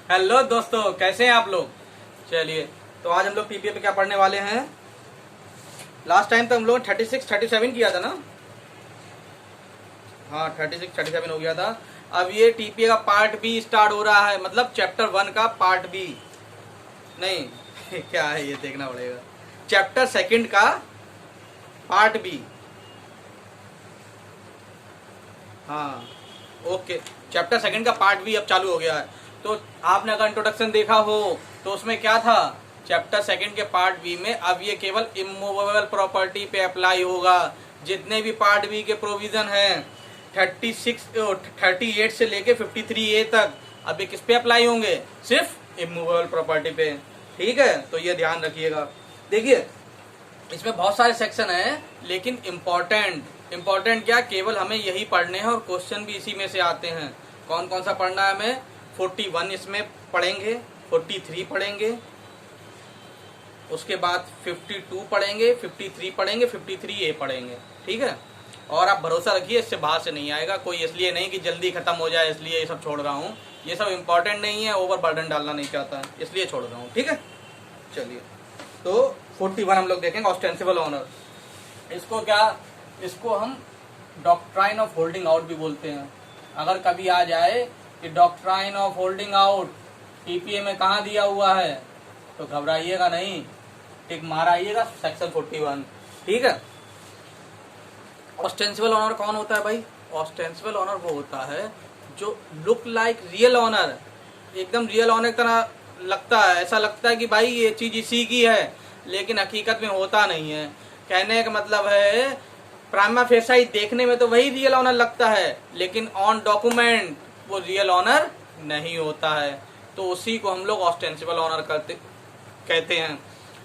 Hello दोस्तों, कैसे हैं आप लोग। चलिए, तो आज हम लोग पीपीए पे क्या पढ़ने वाले हैं। लास्ट टाइम तो हम लोग 36 37 किया था ना। हाँ, 36 37 हो गया था। अब ये टीपीए का पार्ट बी स्टार्ट हो रहा है, मतलब चैप्टर 1 का पार्ट बी। नहीं क्या है ये देखना पड़ेगा। चैप्टर सेकंड का पार्ट बी। हाँ, ओके। चैप्टर सेकंड का पार्ट भी अब चालू हो गया है। तो आपने अगर इंट्रोडक्शन देखा हो तो उसमें क्या था। चैप्टर सेकंड के पार्ट बी में अब ये केवल इमूवेबल प्रॉपर्टी पे अप्लाई होगा। जितने भी पार्ट बी के प्रोविजन हैं 38 से लेके 53A तक, अब ये किस पे अप्लाई होंगे, सिर्फ इमूवेबल प्रॉपर्टी पे। ठीक है, तो ये ध्यान रखिएगा। देखिए, इसमें बहुत सारे सेक्शन हैं, लेकिन इम्पोर्टेंट क्या, केवल हमें यही पढ़ने हैं और क्वेश्चन भी इसी में से आते हैं। कौन कौन सा पढ़ना है हमें। 41 इसमें पढ़ेंगे, 43 पढ़ेंगे, उसके बाद 52 पढ़ेंगे, 53 पढ़ेंगे, 53A पढ़ेंगे। ठीक है, और आप भरोसा रखिए इससे बाहर से नहीं आएगा कोई। इसलिए नहीं कि जल्दी खत्म हो जाए इसलिए ये सब छोड़ रहा हूँ। ये सब इम्पोर्टेंट नहीं है, ओवर बर्डन डालना नहीं चाहता है, इसलिए छोड़ रहा हूँ। ठीक है, चलिए, तो 41 हम लोग देखेंगे, ऑस्टेंसिबल ऑनर। इसको हम डॉक्ट्राइन ऑफ होल्डिंग आउट भी बोलते हैं। अगर कभी आ जाए कि doctrine of holding out TPA में कहाँ दिया हुआ है तो घबराइएगा नहीं, टिक माराइएगा सेक्शन 41। ठीक है। ऑस्टेंसिबल ऑनर कौन होता है भाई। ऑस्टेंसिबल ऑनर वो होता है जो लुक लाइक रियल ऑनर, एकदम रियल ऑनर की तरह लगता है। ऐसा लगता है कि भाई ये चीज इसी की है, लेकिन हकीकत में होता नहीं है। कहने का मतलब है प्राइमा फेसाई देखने में तो वही रियल ऑनर लगता है, लेकिन ऑन डॉक्यूमेंट वो रियल ऑनर नहीं होता है। तो उसी को हम लोग ऑस्टेंसिबल ऑनर कहते हैं।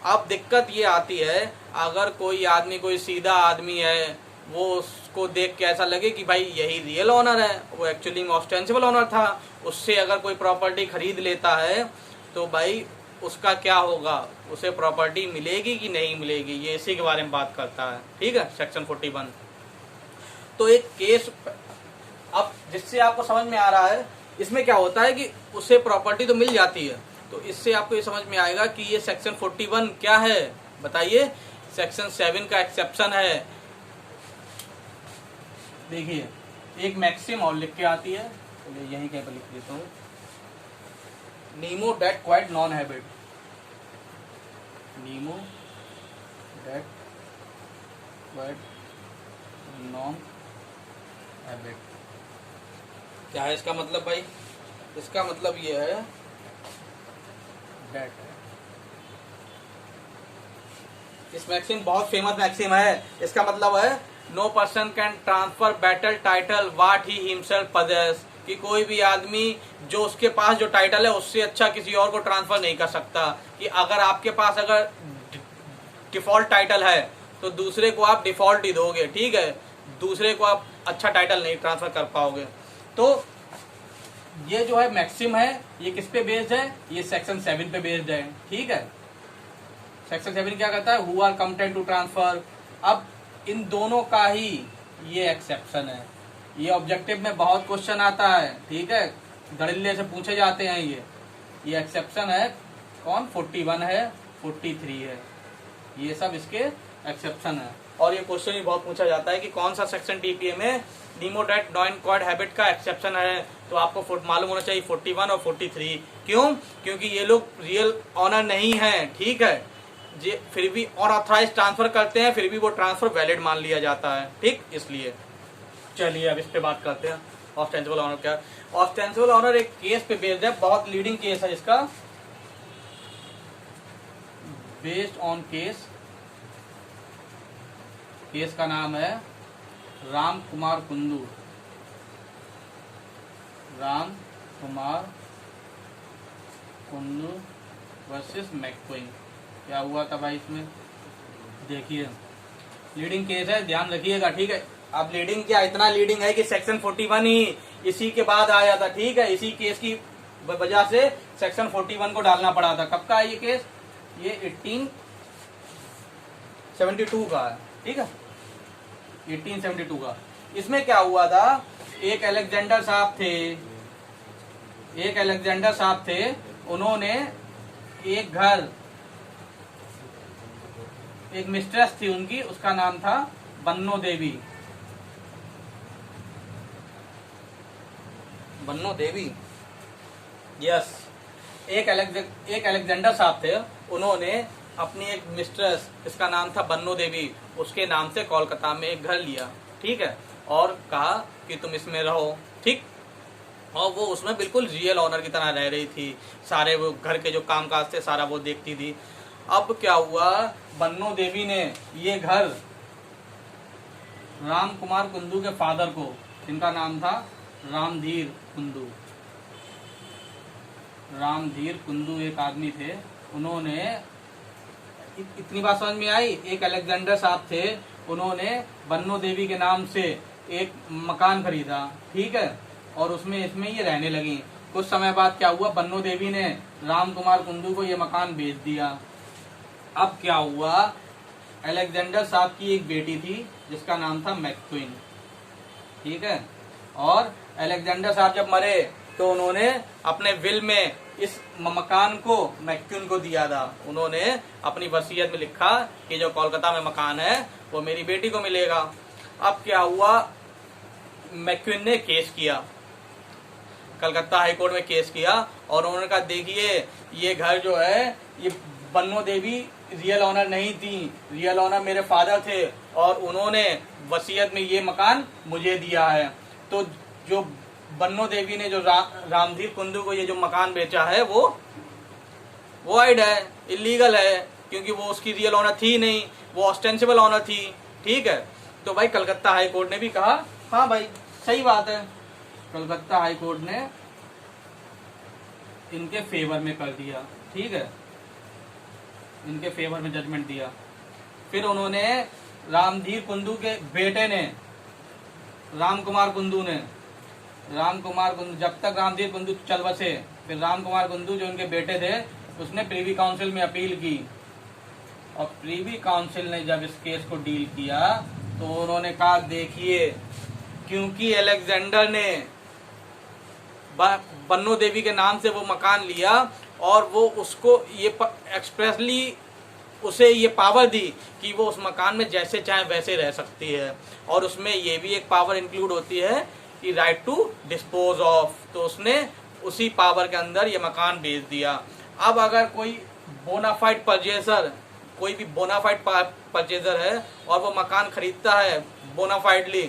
अब दिक्कत ये आती है, अगर कोई आदमी, कोई सीधा आदमी है, वो उसको देख के ऐसा लगे कि भाई यही रियल ऑनर है, वो एक्चुअली में ऑस्टेंसिबल ऑनर था, उससे अगर कोई प्रॉपर्टी खरीद लेता है तो भाई उसका क्या होगा, उसे प्रॉपर्टी मिलेगी कि नहीं मिलेगी, ये इसी के बारे में बात करता है। ठीक है, सेक्शन 41। तो एक केस अब जिससे आपको समझ में आ रहा है, इसमें क्या होता है कि उसे प्रॉपर्टी तो मिल जाती है। तो इससे आपको ये समझ में आएगा कि ये सेक्शन 41 क्या है, बताइए। सेक्शन 7 का एक्सेप्शन है। देखिए, एक मैक्सिम और लिख के आती है, तो यहीं कहीं पर लिख देता हूँ। नीमो डेट क्वाइट नॉन हैबिट, नीमो डेट क्वाइट नॉन हैबिट। क्या है इसका मतलब भाई। इसका मतलब ये है डेट। इस मैक्सिम बहुत फेमस मैक्सिम है। इसका मतलब है no person can transfer better title what he himself possess, कि कोई भी आदमी जो उसके पास जो टाइटल है उससे अच्छा किसी और को ट्रांसफर नहीं कर सकता। कि अगर आपके पास अगर डिफॉल्ट टाइटल है तो दूसरे को आप डिफॉल्ट ही दोगे। ठीक है, दूसरे को आप अच्छा टाइटल नहीं ट्रांसफर कर पाओगे। तो ये जो है मैक्सिम है, ये किस पे बेस्ड है, ये सेक्शन 7 पे बेस्ड है। ठीक है, सेक्शन 7 क्या कहता है, हु आर कम्पेटेंट टू ट्रांसफर। अब इन दोनों का ही ये एक्सेप्शन है। ये ऑब्जेक्टिव में बहुत क्वेश्चन आता है। ठीक है, गणिल्य से पूछे जाते हैं। ये एक्सेप्शन है। कौन, 41 है, 43 है, ये सब इसके एक्सेप्शन है। और ये क्वेश्चन भी बहुत पूछा जाता है कि कौन सा सेक्शन टीपीए में नीमो डेट नॉन क्वाड हैबिट का एक्सेप्शन है। तो आपको मालूम होना चाहिए 41 और 43। क्यों, क्योंकि ये लोग रियल ऑनर नहीं है। ठीक है, जे फिर भी अनऑथराइज्ड ट्रांसफर करते हैं, फिर भी वो ट्रांसफर वैलिड मान लिया जाता है। ठीक, इसलिए चलिए अब इस पे बात करते हैं। ऑस्टेंसिबल ऑनर क्या। ऑस्टेंसिबल ऑनर एक केस पे बेस्ड है, बहुत लीडिंग केस है इसका। बेस्ड ऑन केस का नाम है राम कुमार कुंदू। राम कुमार कुंदू वर्सेस मैक्विन। क्या हुआ था भाई इसमें, देखिए लीडिंग केस है, ध्यान रखिएगा। ठीक है, अब लीडिंग क्या, इतना लीडिंग है कि सेक्शन 41 ही इसी के बाद आया था। ठीक है, इसी केस की वजह से सेक्शन 41 को डालना पड़ा था। कब का है ये केस, ये 1872 का है। ठीक है, 1872 का। इसमें क्या हुआ था, एक अलेक्जेंडर साहब थे, एक अलेक्जेंडर साहब थे, उन्होंने एक घर, एक मिस्ट्रेस थी उनकी, उसका नाम था बन्नो देवी। बन्नो देवी, यस। एक अलेक्जेंडर साहब थे, उन्होंने अपनी एक मिस्ट्रेस, इसका नाम था बन्नो देवी, उसके नाम से कोलकाता में एक घर लिया, ठीक है, और कहा कि तुम इसमें रहो, ठीक। और वो उसमें बिल्कुल रियल ऑनर की तरह रह रही थी, सारे वो घर के जो कामकाज थे सारा वो देखती थी। अब क्या हुआ, बन्नो देवी ने ये घर राम कुमार कुंदू के फादर को, जिनका नाम था रामधीर कुंदू, रामधीर कुंदू एक आदमी थे, उन्होंने, इतनी बात समझ में आई, एक अलेक्जेंडर साहब थे, उन्होंने बन्नो देवी के नाम से एक मकान खरीदा, ठीक है, और उसमें इसमें ये रहने लगी। कुछ समय बाद क्या हुआ, बन्नो देवी ने राम कुमार कुंदू को ये मकान बेच दिया। अब क्या हुआ, अलेक्जेंडर साहब की एक बेटी थी जिसका नाम था मैक्विन, ठीक है, और अलेक्जेंडर साहब जब मरे तो उन्होंने अपने विल में इस मकान को मैक्विन को दिया था। उन्होंने अपनी वसीयत में लिखा कि जो कोलकाता में मकान है वो मेरी बेटी को मिलेगा। अब क्या हुआ, मैक्विन ने केस किया, कलकत्ता हाई कोर्ट में केस किया, और उन्होंने कहा देखिए ये घर जो है, ये बन्नो देवी रियल ऑनर नहीं थी, रियल ऑनर मेरे फादर थे, और उन्होंने वसीयत में ये मकान मुझे दिया है। तो जो बन्नो देवी ने जो रामधीर कुंदू को ये जो मकान बेचा है वो वाइड है, इलीगल है, क्योंकि वो उसकी रियल ऑनर थी नहीं, वो ऑस्टेंसिबल ऑनर थी, ठीक है। तो भाई कलकत्ता हाई कोर्ट ने भी कहा हाँ भाई सही बात है, कलकत्ता हाई कोर्ट ने इनके फेवर में कर दिया, ठीक है, इनके फेवर में जजमेंट दिया। फिर उन्होंने रामधीर कुंदू के बेटे ने, राम कुमार कुंदू, जब तक रामधीर कुंदू चल बसे, फिर राम कुमार कुंदू जो उनके बेटे थे, उसने प्रीवी काउंसिल में अपील की, और प्रीवी काउंसिल ने जब इस केस को डील किया तो उन्होंने कहा देखिए, क्योंकि अलेक्जेंडर ने बन्नो देवी के नाम से वो मकान लिया, और वो उसको ये एक्सप्रेसली उसे ये पावर दी कि वो उस मकान में जैसे चाहे वैसे रह सकती है, और उसमें ये भी एक पावर इंक्लूड होती है कि राइट टू डिस्पोज ऑफ। तो उसने उसी पावर के अंदर ये मकान बेच दिया। अब अगर कोई बोनाफाइड परचेजर, कोई भी बोनाफाइड परचेजर है और वो मकान खरीदता है बोनाफाइडली,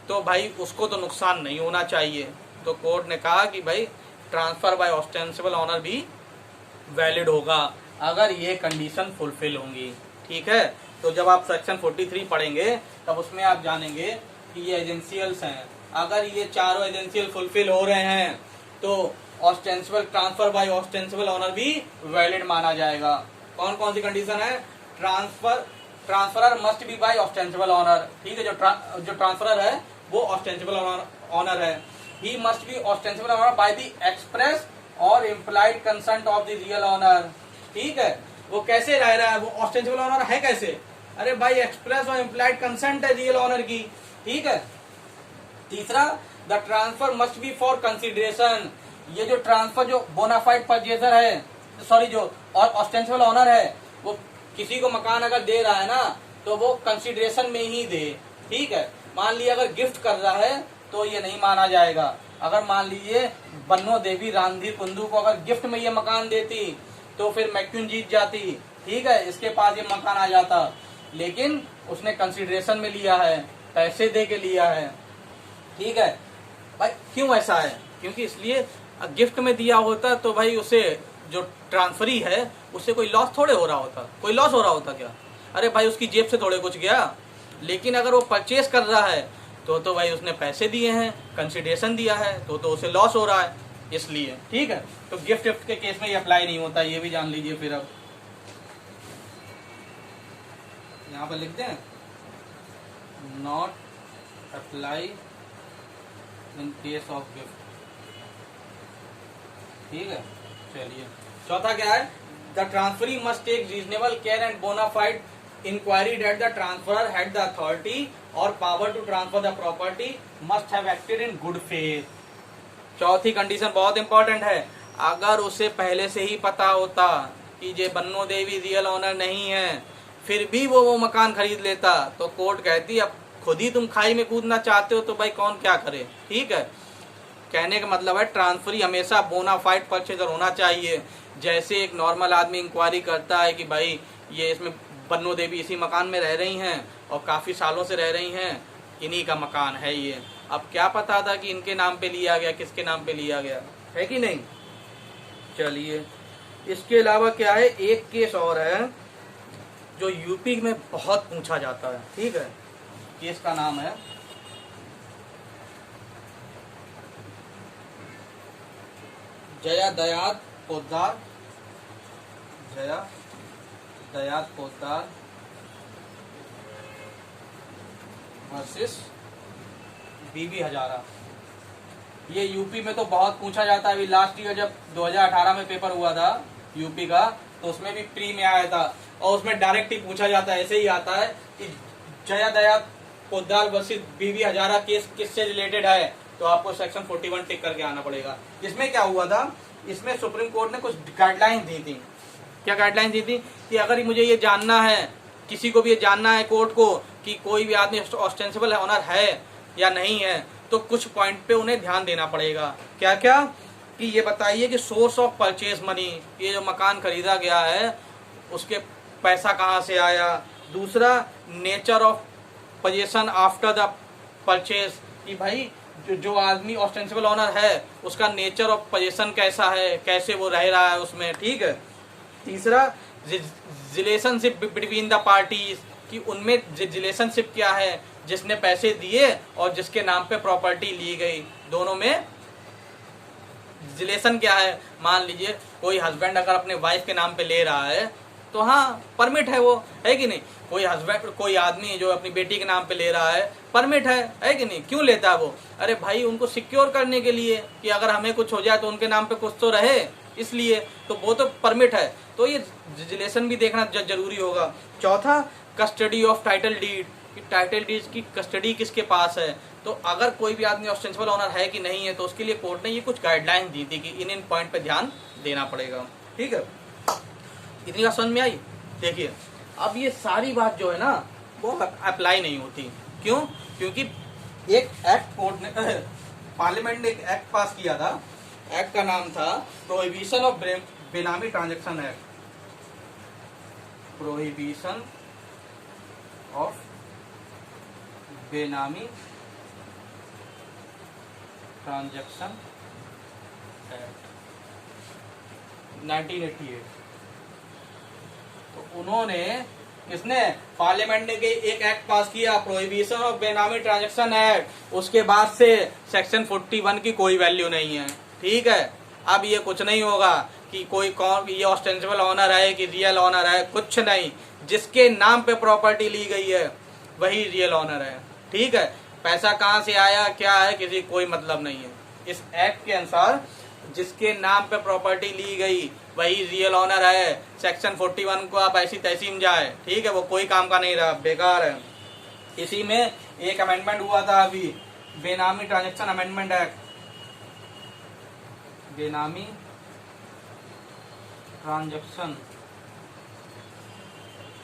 तो भाई उसको तो नुकसान नहीं होना चाहिए। तो कोर्ट ने कहा कि भाई ट्रांसफर बाय ऑस्टेंसिबल ऑनर भी वैलिड होगा अगर ये कंडीशन फुलफिल होंगी, ठीक है। तो जब आप सेक्शन 43 पढ़ेंगे तब उसमें आप जानेंगे कि ये एजेंशियल्स हैं, अगर ये चारों एजेंशियल फुलफिल हो रहे हैं तो ostensible transfer by ostensible owner भी वैलिड माना जाएगा। कौन कौन सी कंडीशन है, transferor must be by ostensible owner, ठीक है, जो ट्रांसफरर है वो ऑस्टेंसिबल ऑनर है। He must be ostensible owner by the express और implied consent of the real owner, ठीक है। वो कैसे रह रहा है, वो ऑस्टेंसिबल ऑनर है कैसे, अरे भाई एक्सप्रेस और इम्प्लाइड कंसेंट है रियल ऑनर की, ठीक है। तीसरा, the transfer must be for consideration, ये जो ट्रांसफर जो बोनाफाइड परचेजर है, सॉरी जो और ऑस्टेंसिबल ऑनर है, वो किसी को मकान अगर दे रहा है ना तो वो कंसिडरेशन में ही दे, ठीक है। मान लीजिए अगर गिफ्ट कर रहा है तो ये नहीं माना जाएगा। अगर मान लीजिए बन्नो देवी रामधीर कुंदू को अगर गिफ्ट में ये मकान देती तो फिर मैक्विन जीत जाती, ठीक है, इसके पास ये मकान आ जाता, लेकिन उसने कंसिडरेशन में लिया है, पैसे दे के लिया है, ठीक है। भाई क्यों ऐसा है, क्योंकि इसलिए गिफ्ट में दिया होता तो भाई उसे जो ट्रांसफरी है उससे कोई लॉस थोड़े हो रहा होता, कोई लॉस हो रहा होता क्या, अरे भाई उसकी जेब से थोड़े कुछ गया। लेकिन अगर वो परचेज कर रहा है तो भाई उसने पैसे दिए हैं, कंसिडरेशन दिया है, तो उसे लॉस हो रहा है, इसलिए, ठीक है। तो गिफ्ट के केस में ये अप्लाई नहीं होता, ये भी जान लीजिए। फिर अब यहाँ पर लिखते हैं not apply in case of gift, ठीक है। चलिए चौथा क्या है, the transferee must take reasonable care and bona fide inquiry that the transferor had the authority और power to transfer the property must have acted in good faith, चौथी कंडीशन बहुत इंपॉर्टेंट है, अगर उसे पहले से ही पता होता कि ये बन्नो देवी रियल ऑनर नहीं है, फिर भी वो मकान खरीद लेता, तो कोर्ट कहती अब खुद ही तुम खाई में कूदना चाहते हो तो भाई कौन क्या करे। ठीक है, कहने का मतलब है ट्रांसफरी हमेशा बोनाफाइड परचेजर होना चाहिए। जैसे एक नॉर्मल आदमी इंक्वायरी करता है कि भाई ये इसमें बन्नो देवी इसी मकान में रह रही हैं और काफ़ी सालों से रह रही हैं, इन्हीं का मकान है ये, अब क्या पता था कि इनके नाम पे लिया गया, किसके नाम पे लिया गया, है कि नहीं। चलिए, इसके अलावा क्या है, एक केस और है जो यूपी में बहुत पूछा जाता है। ठीक है, केस का नाम है जया दयात पोद्दार, जया दयात पोद्दार वर्सेस बीबी हजारा। ये यूपी में तो बहुत पूछा जाता है। अभी लास्ट ईयर जब 2018 में पेपर हुआ था यूपी का, तो उसमें भी प्री में आया था और उसमें डायरेक्ट ही पूछा जाता है, ऐसे ही आता है कि जया दयात पोद्दार वर्सेस बीबी हजारा केस किससे रिलेटेड है, तो आपको सेक्शन 41 टिक करके आना पड़ेगा। इसमें क्या हुआ था, इसमें सुप्रीम कोर्ट ने कुछ गाइडलाइन दी थी। क्या गाइडलाइन दी थी कि अगर मुझे ये जानना है, किसी को भी ये जानना है कोर्ट को कि कोई भी आदमी ऑस्टेंसिबल ऑनर है या नहीं है, तो कुछ पॉइंट पे उन्हें ध्यान देना पड़ेगा। क्या क्या, कि ये बताइए कि सोर्स ऑफ परचेज मनी, ये जो मकान खरीदा गया है उसके पैसा कहाँ से आया। दूसरा, nature of position after the purchase, कि भाई जो आदमी ऑस्टेंसिबल ऑनर है उसका नेचर ऑफ पोजीशन कैसा है, कैसे वो रह रहा है उसमें। ठीक है। तीसरा, रिलेशनशिप बिटवीन द पार्टीज, कि उनमें रिलेशनशिप क्या है, जिसने पैसे दिए और जिसके नाम पे प्रॉपर्टी ली गई, दोनों में रिलेशन क्या है। मान लीजिए कोई हस्बैंड अगर अपने वाइफ के नाम पे ले रहा है तो हाँ परमिट है, वो है कि नहीं। कोई हस्बैंड, कोई आदमी जो अपनी बेटी के नाम पे ले रहा है, परमिट है कि नहीं। क्यों लेता है वो, अरे भाई उनको सिक्योर करने के लिए कि अगर हमें कुछ हो जाए तो उनके नाम पे कुछ तो रहे, इसलिए तो वो तो परमिट है। तो ये रिलेशन भी देखना जरूरी होगा। चौथा, कस्टडी ऑफ टाइटल डीड, कि टाइटल डीड की कस्टडी किसके पास है। तो अगर कोई भी आदमी ऑस्टेंसिबल ऑनर है कि नहीं है, तो उसके लिए कोर्ट ने ये कुछ गाइडलाइन दी थी कि इन पॉइंट पे ध्यान देना पड़ेगा। ठीक है, इतनी बात समझ में आई। देखिए, अब ये सारी बात जो है ना वो अप्लाई नहीं होती। क्यों, क्योंकि एक एक्ट कोर्ट ने पार्लियामेंट ने एक एक्ट पास किया था। एक्ट का नाम था प्रोहिबिशन ऑफ बेनामी ट्रांजैक्शन एक्ट, प्रोहिबिशन ऑफ बेनामी ट्रांजैक्शन एक्ट 1988। तो उन्होंने, किसने, पार्लियामेंट ने एक एक्ट पास किया, प्रोहिबिशन ऑफ बेनामी ट्रांजैक्शन एक्ट। उसके बाद से सेक्शन 41 की कोई वैल्यू नहीं है। ठीक है, अब ये कुछ नहीं होगा कि कोई कौन ये ऑस्टेंसिबल ऑनर है कि रियल ऑनर है, कुछ नहीं। जिसके नाम पे प्रॉपर्टी ली गई है वही रियल ऑनर है। ठीक है, पैसा कहाँ से आया, क्या है, किसी कोई मतलब नहीं है। इस एक्ट के अनुसार जिसके नाम पे प्रॉपर्टी ली गई वही रियल ऑनर है। सेक्शन 41 को आप ऐसी तैसी जाए, ठीक है, वो कोई काम का नहीं रहा, बेकार है। इसी में एक अमेंडमेंट हुआ था अभी, बेनामी ट्रांजैक्शन अमेंडमेंट एक्ट, बेनामी ट्रांजैक्शन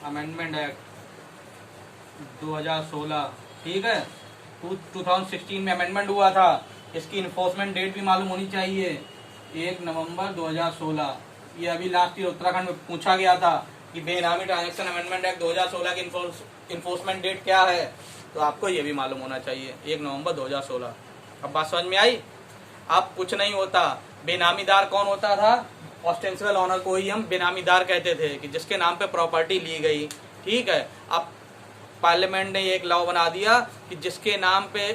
अमेंडमेंट एक्ट 2016। ठीक है, 2016 में अमेंडमेंट हुआ था। इसकी इन्फोर्समेंट डेट भी मालूम होनी चाहिए, 1 नवंबर 2016। ये अभी लास्ट ईयर उत्तराखंड में पूछा गया था कि बेनामी ट्रांजैक्शन अमेंडमेंट एक्ट 2016 की इन्फोर्समेंट डेट क्या है, तो आपको ये भी मालूम होना चाहिए, 1 नवंबर 2016। अब बात समझ में आई। अब कुछ नहीं होता। बेनामीदार कौन होता था, ऑस्टेंसिबल ऑनर को ही हम बेनामीदार कहते थे, कि जिसके नाम पे प्रॉपर्टी ली गई। ठीक है, अब पार्लियामेंट ने एक लॉ बना दिया कि जिसके नाम पे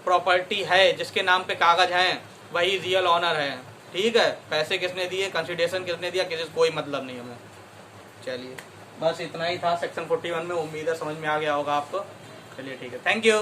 प्रॉपर्टी है, जिसके नाम पे कागज हैं, वही रियल ऑनर है। ठीक है, पैसे किसने दिए, कंसिडरेशन किसने दिया, किसी कोई मतलब नहीं हमें। चलिए, बस इतना ही था सेक्शन 41 में। उम्मीद है समझ में आ गया होगा आपको। चलिए ठीक है, थैंक यू।